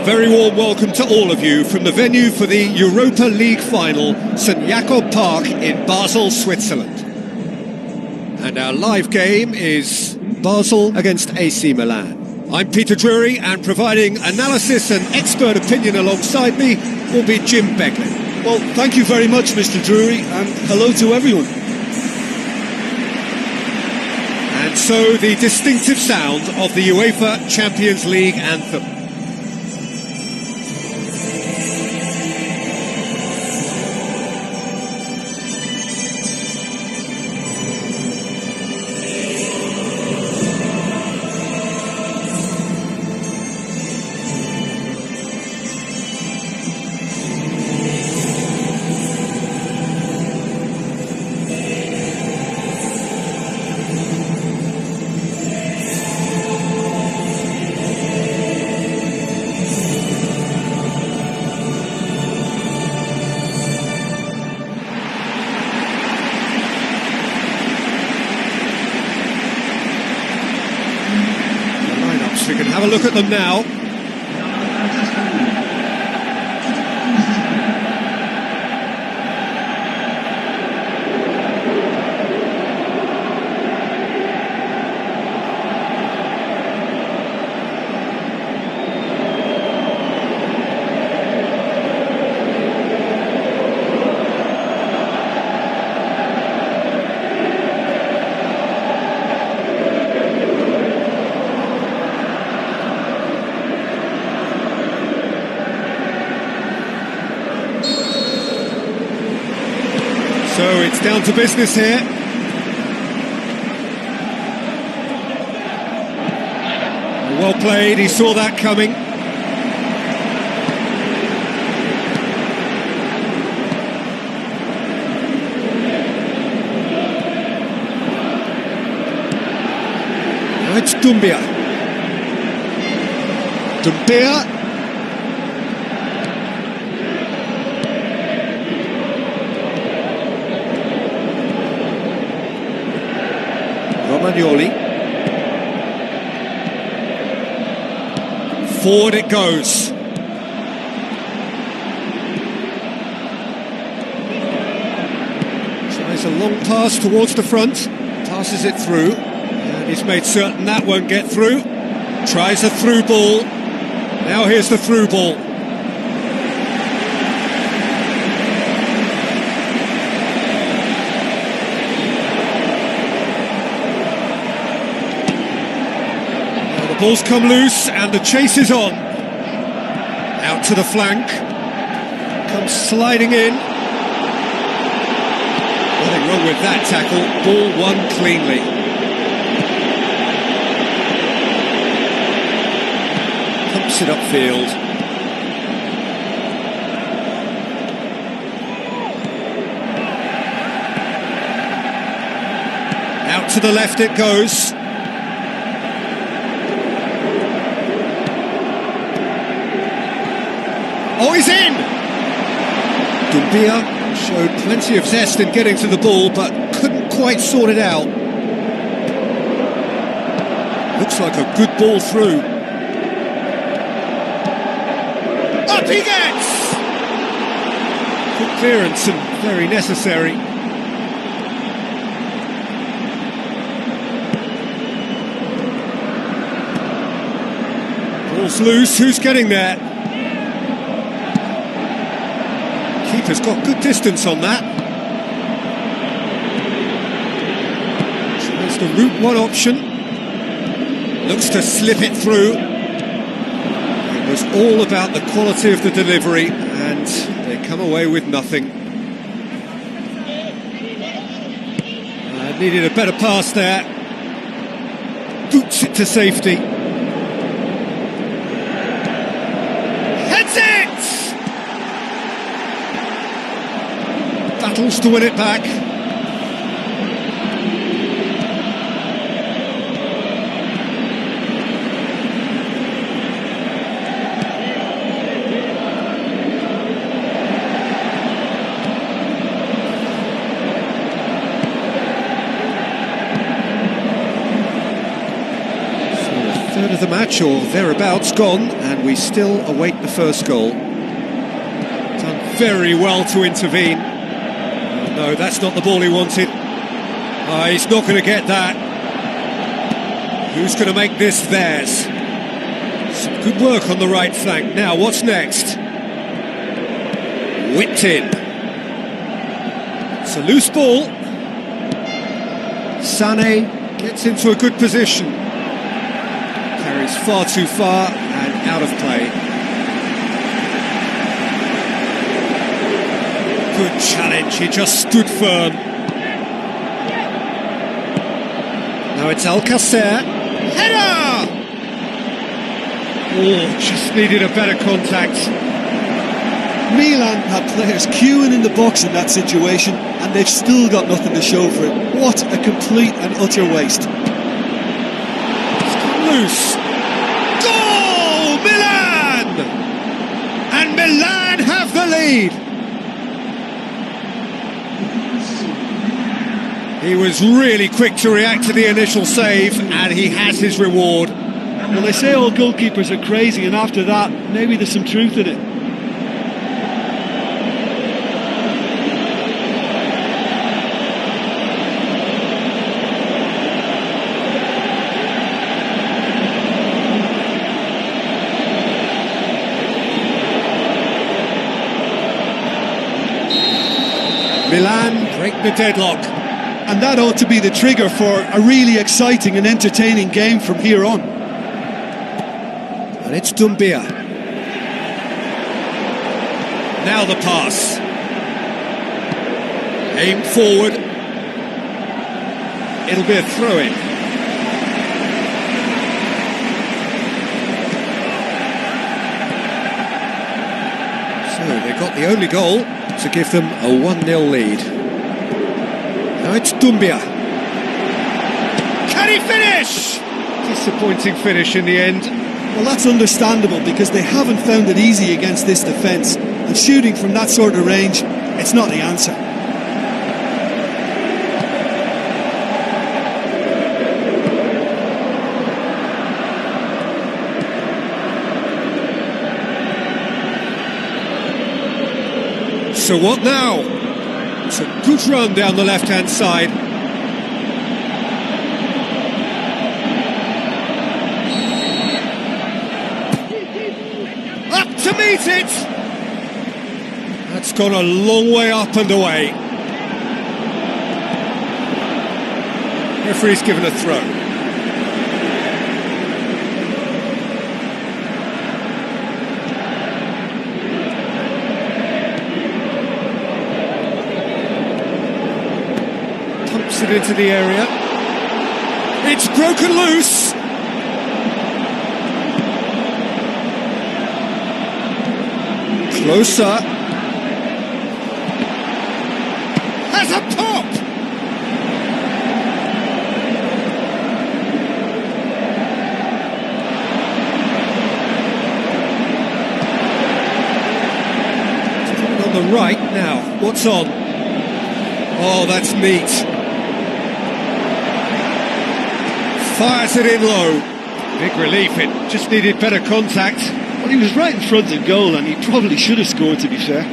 Very warm welcome to all of you from the venue for the Europa League final, St Jakob Park in Basel, Switzerland. And our live game is Basel against AC Milan. I'm Peter Drury, and providing analysis and expert opinion alongside me will be Jim Begley. Well, thank you very much, Mr. Drury, and hello to everyone. And so the distinctive sound of the UEFA Champions League anthem. We can have a look at them now. So it's down to business here. Well played, he saw that coming. Now it's Doumbia. Romagnoli. Forward it goes. Tries a long pass towards the front. Passes it through. And he's made certain that won't get through. Tries a through ball. Now here's the through ball. Ball's come loose and the chase is on. Out to the flank. Comes sliding in. Nothing wrong with that tackle. Ball won cleanly. Pumps it upfield. Out to the left it goes. Oh, he's in! Doumbia showed plenty of zest in getting to the ball, but couldn't quite sort it out. Looks like a good ball through. Up he gets! Good clearance and very necessary. Ball's loose, who's getting there? Keeper's got good distance on that. Tries the route one option. Looks to slip it through. It was all about the quality of the delivery, and they come away with nothing. Needed a better pass there. Boots it to safety. Heads it! Battles to win it back. of the match, or thereabouts, gone, and we still await the first goal. Done very well to intervene. Oh, no, that's not the ball he wanted. He's not going to get that. Who's going to make this theirs? Some good work on the right flank. Now, what's next? Whipped in. It's a loose ball. Sané gets into a good position. Carries far too far and out of play. Good challenge, he just stood firm. Now it's Alcacer. Header! Oh, just needed a better contact. Milan had players queuing in the box in that situation, and they've still got nothing to show for it. What a complete and utter waste. It's come loose. Goal! Milan! And Milan have the lead. He was really quick to react to the initial save, and he has his reward. Well, they say all goalkeepers are crazy, and after that, maybe there's some truth in it. Milan break the deadlock. And that ought to be the trigger for a really exciting and entertaining game from here on. And it's Doumbia. Now the pass. Aimed forward. It'll be a throw-in. So they got the only goal to give them a 1-0 lead. Now it's Doumbia. Can he finish? Disappointing finish in the end. Well, that's understandable because they haven't found it easy against this defence. And shooting from that sort of range, it's not the answer. So what now? It's a good run down the left-hand side. Up to meet it! That's gone a long way up and away. Referee's given a throw. Pumps it into the area. It's broken loose. Closer. Has a pop. On the right now. What's on? Oh, that's neat. Fires it in low. Big relief, it just needed better contact. Well, he was right in front of goal and he probably should have scored, to be fair.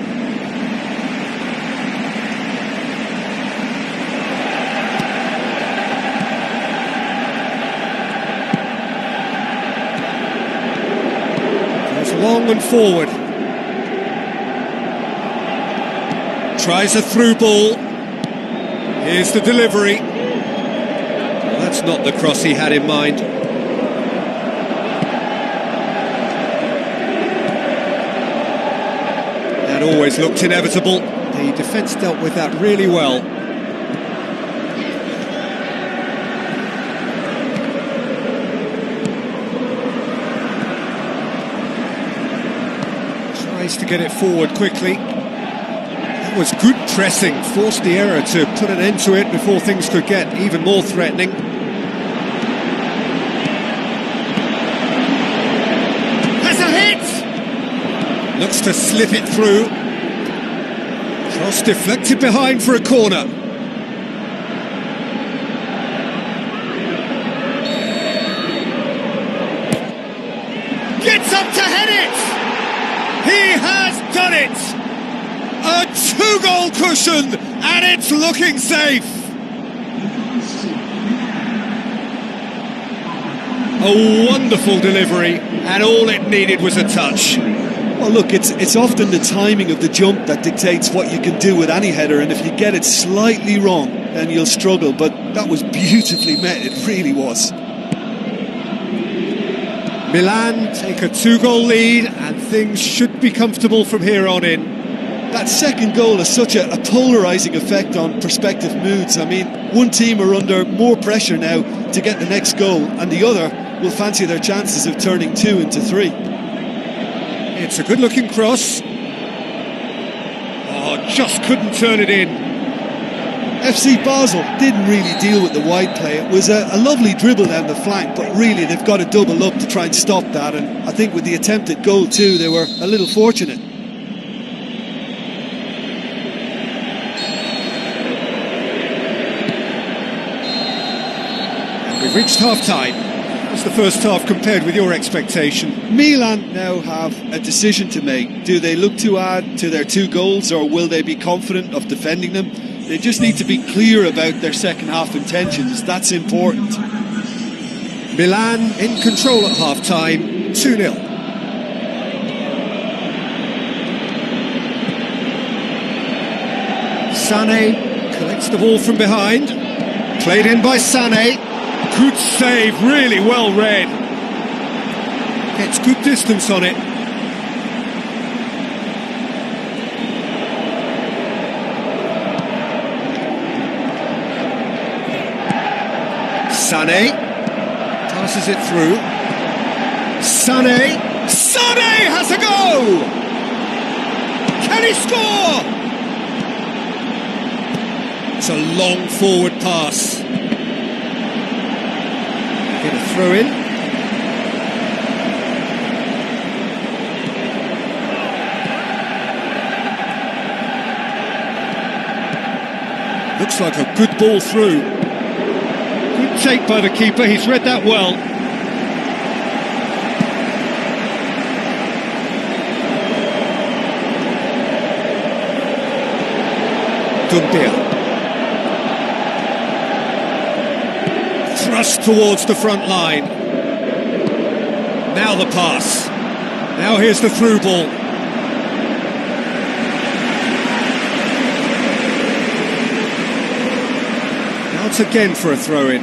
Goes long and forward. Tries a through ball. Here's the delivery. Well, that's not the cross he had in mind. That always looked inevitable. The defence dealt with that really well. Tries to get it forward quickly. That was good pressing, forced the error to put an end to it before things could get even more threatening. Has a hit! Looks to slip it through. Cross deflected behind for a corner. has done it! A two-goal cushion, and it's looking safe. A wonderful delivery, and all it needed was a touch. Well, look, it's often the timing of the jump that dictates what you can do with any header, and if you get it slightly wrong, then you'll struggle, but that was beautifully met, it really was. Milan take a two-goal lead, and things should be comfortable from here on in. That second goal has such a polarising effect on prospective moods. I mean, one team are under more pressure now to get the next goal, and the other will fancy their chances of turning 2 into 3. It's a good-looking cross. Oh, just couldn't turn it in. FC Basel didn't really deal with the wide play. It was a lovely dribble down the flank, but really they've got to double up to try and stop that, and I think with the attempted goal too, they were a little fortunate. We've reached half-time. How's the first half compared with your expectation? Milan now have a decision to make. Do they look to add to their 2 goals, or will they be confident of defending them? They just need to be clear about their second half intentions. That's important. Milan in control at half-time, 2-0. Sané collects the ball from behind. Played in by Sané. Good save, really well read. Gets good distance on it. Sané passes it through. Sané has a go! Can he score? It's a long forward pass. Get a throw in. Looks like a good ball through. Good take by the keeper, he's read that well. Dumbia. Thrust towards the front line. Now the pass. Now here's the through ball. Once again for a throw-in.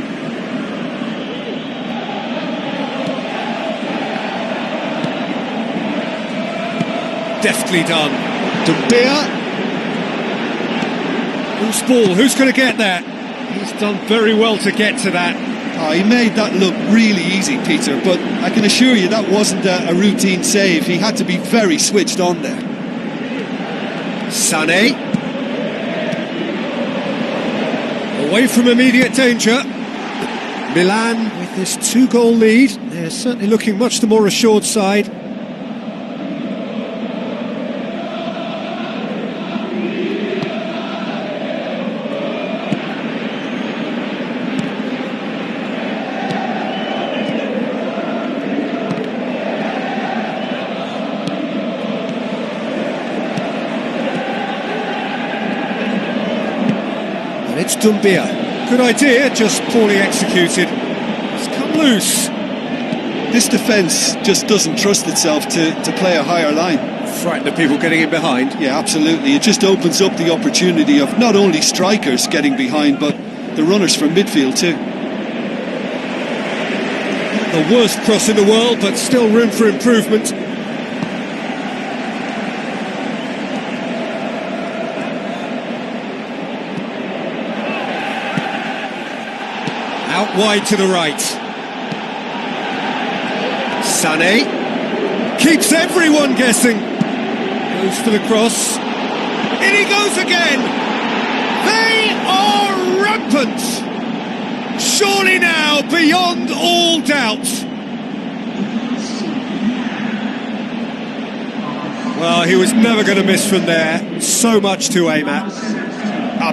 Deftly done. Dumbia. Who's ball? Who's going to get that? He's done very well to get to that. Oh, he made that look really easy, Peter, but I can assure you that wasn't a routine save. He had to be very switched on there. Sané. Away from immediate danger. Milan with this 2-goal lead. They're certainly looking much the more assured side. And it's Dumbia. Good idea, just poorly executed. It's come loose. This defence just doesn't trust itself to play a higher line. Frighten the people getting in behind. Yeah, absolutely. It just opens up the opportunity of not only strikers getting behind, but the runners from midfield too. The worst cross in the world, but still room for improvement. Out wide to the right. Sané keeps everyone guessing. Goes for the cross. In he goes again. They are rampant. Surely now beyond all doubt. Well, he was never going to miss from there. So much to aim at.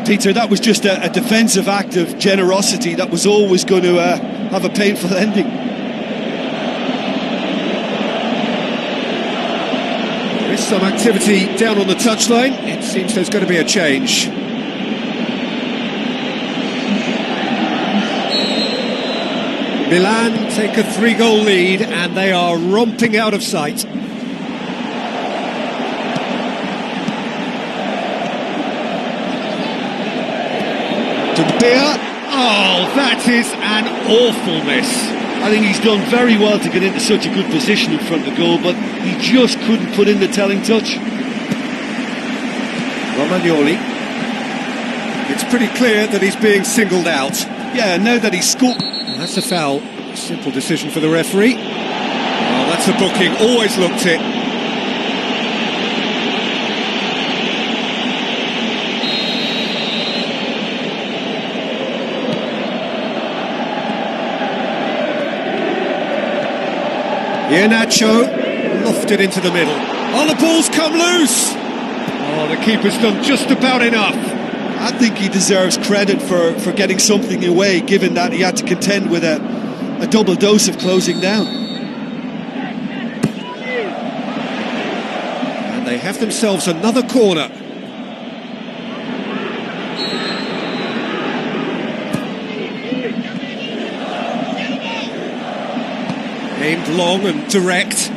Peter, that was just a defensive act of generosity that was always going to have a painful ending. There's some activity down on the touchline. It seems there's going to be a change. Milan take a 3-goal lead and they are romping out of sight. Dumbia. Oh, that is an awful miss. I think he's done very well to get into such a good position in front of goal, but he just couldn't put in the telling touch. Romagnoli. It's pretty clear that he's being singled out. Yeah, now that he's scored. That's a foul. Simple decision for the referee. Oh, that's a booking. Always looked it. Iheanacho lofted into the middle. Oh, the ball's come loose. Oh, the keeper's done just about enough. I think he deserves credit for getting something away, given that he had to contend with a double dose of closing down. And they have themselves another corner. Aimed long and direct.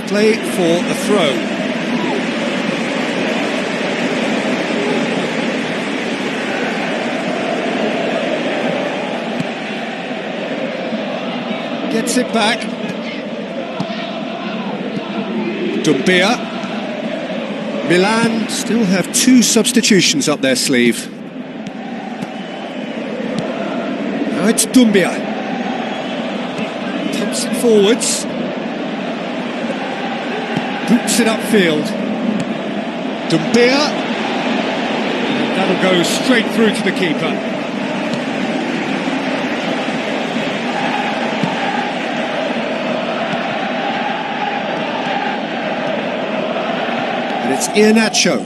Play for a throw. Gets it back. Dumbia. Milan still have 2 substitutions up their sleeve. Now it's Dumbia. Pumps it forwards. Boots it upfield. Dumbia. And that'll go straight through to the keeper. And it's Iheanacho.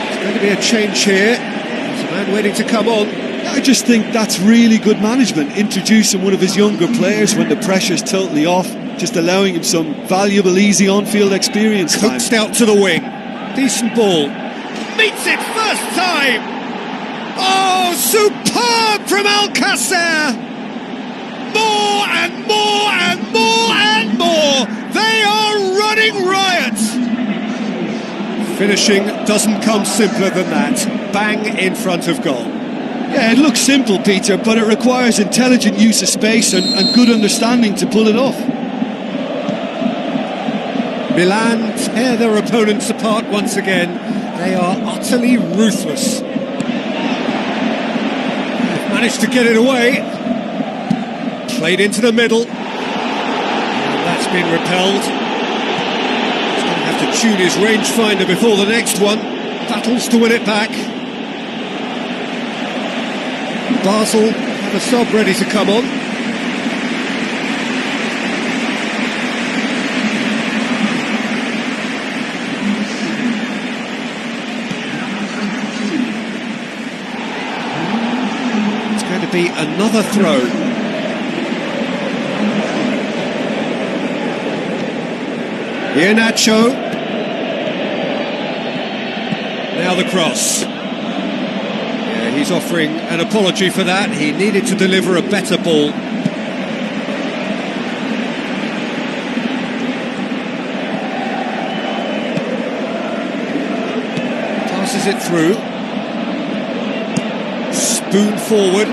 There's going to be a change here. There's a man waiting to come on. I just think that's really good management, introducing one of his younger players when the pressure's totally off, just allowing him some valuable, easy on-field experience. Coaxed out to the wing. Decent ball. Meets it first time! Oh, superb from Alcacer! More and more and more and more! They are running riot! Finishing doesn't come simpler than that. Bang in front of goal. Yeah, it looks simple, Peter, but it requires intelligent use of space and good understanding to pull it off. Milan tear their opponents apart once again. They are utterly ruthless. They've managed to get it away. Played into the middle. And that's been repelled. He's going to have to tune his rangefinder before the next one. Battles to win it back. Basel have a sub ready to come on. It's going to be another throw. Iheanacho. Now the cross. He's offering an apology for that. He needed to deliver a better ball. Passes it through. Spoon forward.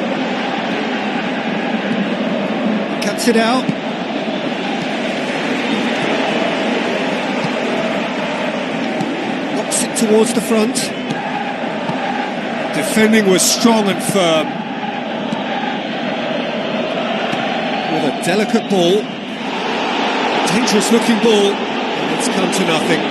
Cuts it out. Knocks it towards the front. Defending was strong and firm. With a delicate ball. Dangerous looking ball. And it's come to nothing.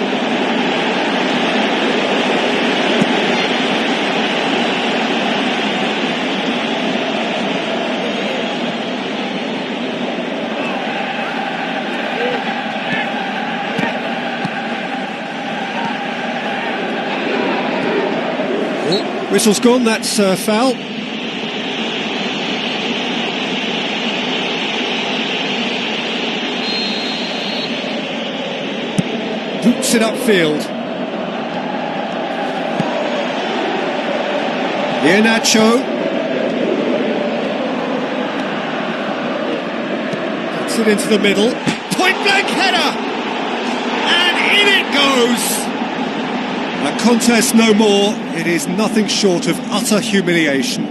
Whistle's gone, that's foul. Gets it upfield. Iheanacho. Gets it into the middle. Point blank header! And in it goes! A contest no more. It is nothing short of utter humiliation.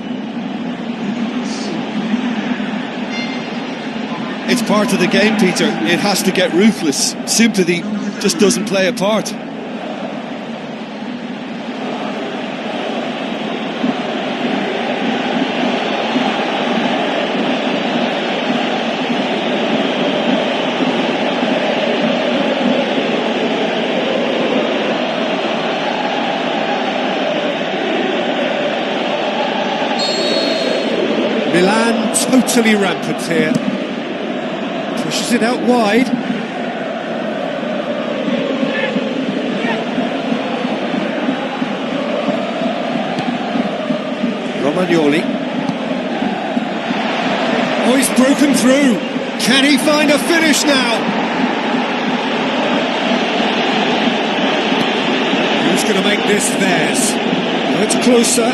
It's part of the game, Peter. It has to get ruthless. Sympathy just doesn't play a part. Milan totally rampant here. Pushes it out wide. Romagnoli. Oh, he's broken through. Can he find a finish now? Who's going to make this theirs? Oh, it's closer.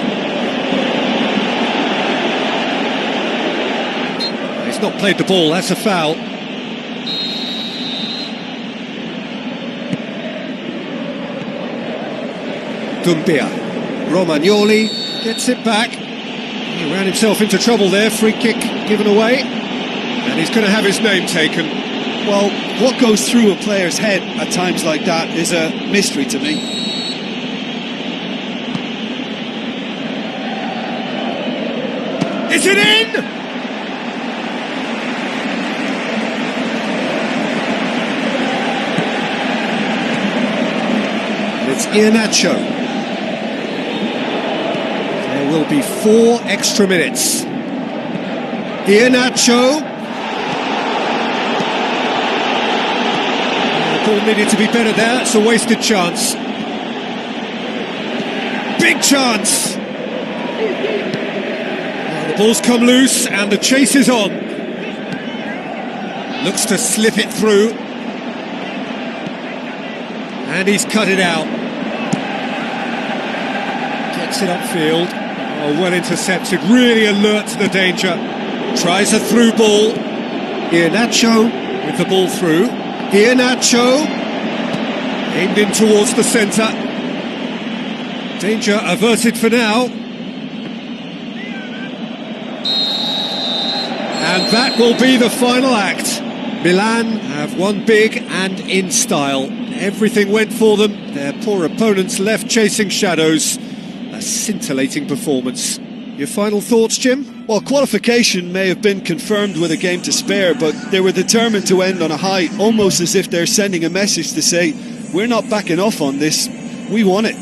He's not played the ball, that's a foul. Dumbia. Romagnoli gets it back. He ran himself into trouble there. Free kick given away. And he's going to have his name taken. Well, what goes through a player's head at times like that is a mystery to me. Is it in? It's Iheanacho. There will be 4 extra minutes. Iheanacho. The ball needed to be better there. It's a wasted chance. Big chance. The ball's come loose and the chase is on. Looks to slip it through. And he's cut it out. Gets it upfield. Oh, well intercepted, really alert to the danger. Tries a through ball. Iheanacho with the ball through. Iheanacho aimed in towards the centre. Danger averted for now. And that will be the final act. Milan have won big and in style. Everything went for them. Their poor opponents left chasing shadows. A scintillating performance. Your final thoughts, Jim? Well, qualification may have been confirmed with a game to spare, but they were determined to end on a high, almost as if they're sending a message to say, we're not backing off on this, we won it.